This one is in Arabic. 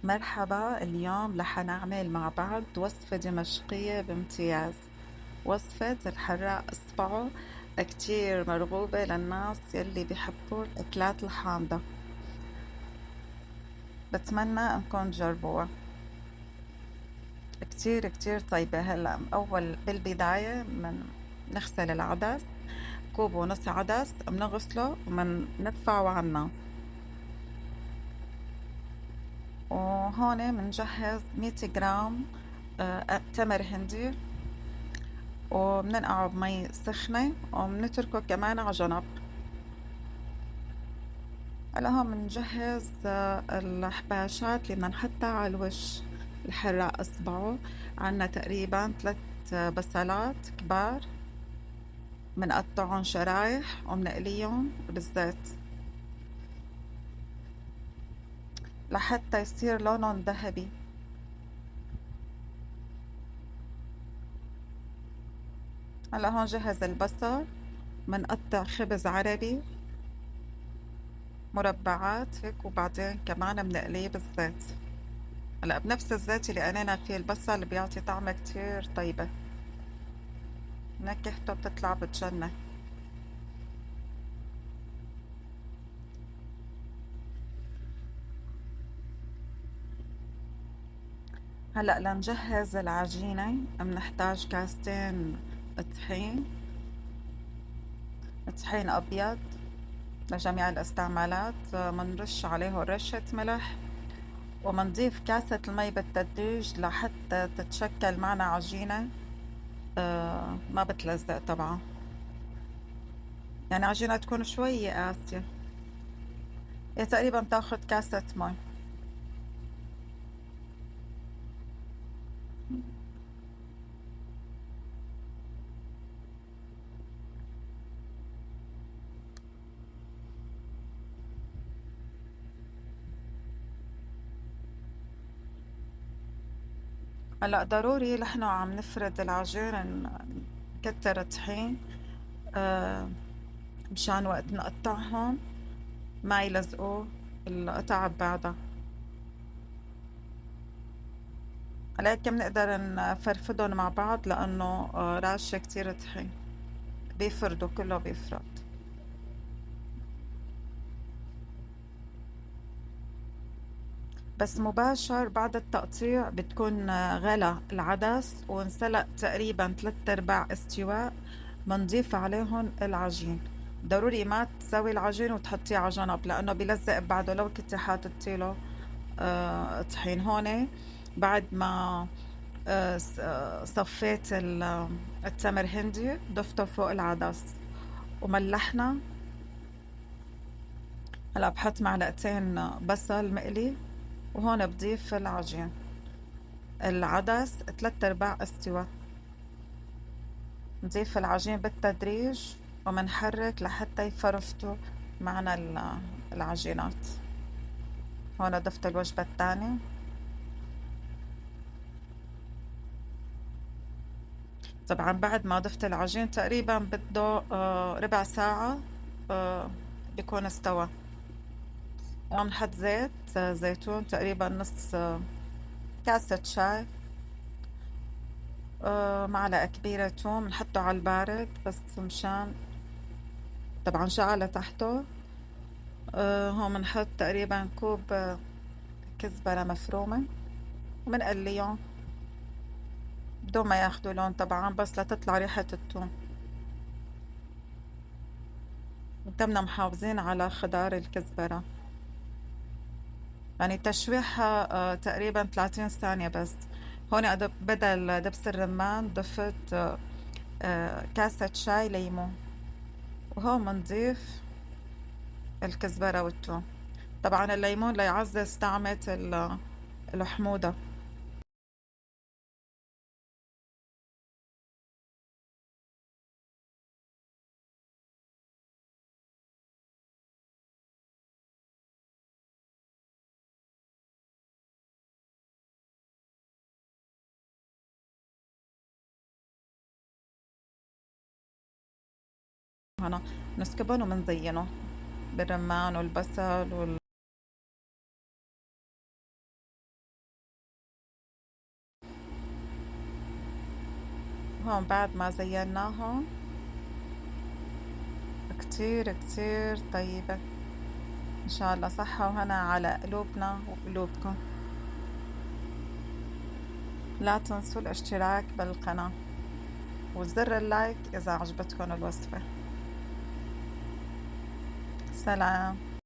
مرحبا، اليوم رح نعمل مع بعض وصفة دمشقية بامتياز. وصفة الحراق إصبعه، كتير مرغوبة للناس يلي بيحبوا الأكلات الحامضة. بتمنى إنكم تجربوها، كتير كتير طيبة. هلأ أول بالبداية نغسل العدس، كوب ونص عدس بنغسله ومندفعه على النار. وهون منجهز 100 جرام تمر هندي، وبننقعه بمي سخنة وبنتركه كمان على جنب. هلا هون بنجهز الحباشات اللي بدنا نحطها على الوش. الحراق اصبعه، عنا تقريبا 3 بصلات كبار، بنقطعهم شرايح وبنقليهم بالزيت لحتى يصير لونهم ذهبي. هلا هون جهز البصل، بنقطع خبز عربي مربعات هيك، وبعدين كمان بنقليه بالزيت. هلا بنفس الزيت اللي قلينا فيه البصل بيعطي طعمة كتير طيبة، نكهته بتطلع بتجنن. هلا لنجهز العجينة بنحتاج كاستين طحين، طحين أبيض لجميع الاستعمالات. منرش عليه رشة ملح، ومنضيف كاسة المي بالتدريج لحتى تتشكل معنا عجينة ما بتلزق طبعا، يعني عجينة تكون شوية قاسية. هي تقريبا بتاخد كاسة مي. هلا ضروري نحن عم نفرد العجين نكتر طحين آه، مشان وقت نقطعهم ما يلزقوا القطع ببعضها. هيك بنقدر نفرفدهم مع بعض لأنه راشة كتير طحين بيفردوا، كله بيفرد. بس مباشر بعد التقطيع بتكون غلى العدس وانسلق تقريبا 3/4 استواء، بنضيف عليهم العجين. ضروري ما تسوي العجين وتحطيه على جنب لأنه بيلزق بعده لو كنت حاطتيله طحين. هون بعد ما صفيت التمر هندي ضفته فوق العدس وملحنا. هلا بحط معلقتين بصل مقلي، وهون بضيف العجين. العدس 3/4 استوى، نضيف العجين بالتدريج ومنحرك لحتى يفرفتوا معنا العجينات. هون ضفت الوجبة الثانية. طبعا بعد ما ضفت العجين تقريبا بده ربع ساعة بيكون استوى. هون بنحط زيت زيتون تقريبا نص كاسة شاي، معلقة كبيرة توم نحطه على البارد بس مشان طبعا شعلة تحته. هون بنحط تقريبا كوب كزبرة مفرومة وبنقليهم بدون ما ياخدوا لون طبعا، بس لتطلع ريحة الثوم. تمنا محافظين على خضار الكزبرة، يعني تشويحها تقريبا 30 ثانية بس. هون بدل دبس الرمان ضفت كاسة شاي ليمون، وهون بنضيف الكزبرة والثوم. طبعا الليمون ليعزز طعمة الحموضة. هنا نسكبهم ومنزينه بالرمان والبصل هون بعد ما زيناهم كتير كتير طيبة. إن شاء الله صحة وهنا على قلوبنا وقلوبكم. لا تنسوا الاشتراك بالقناة وزر اللايك إذا عجبتكم الوصفة. سلام.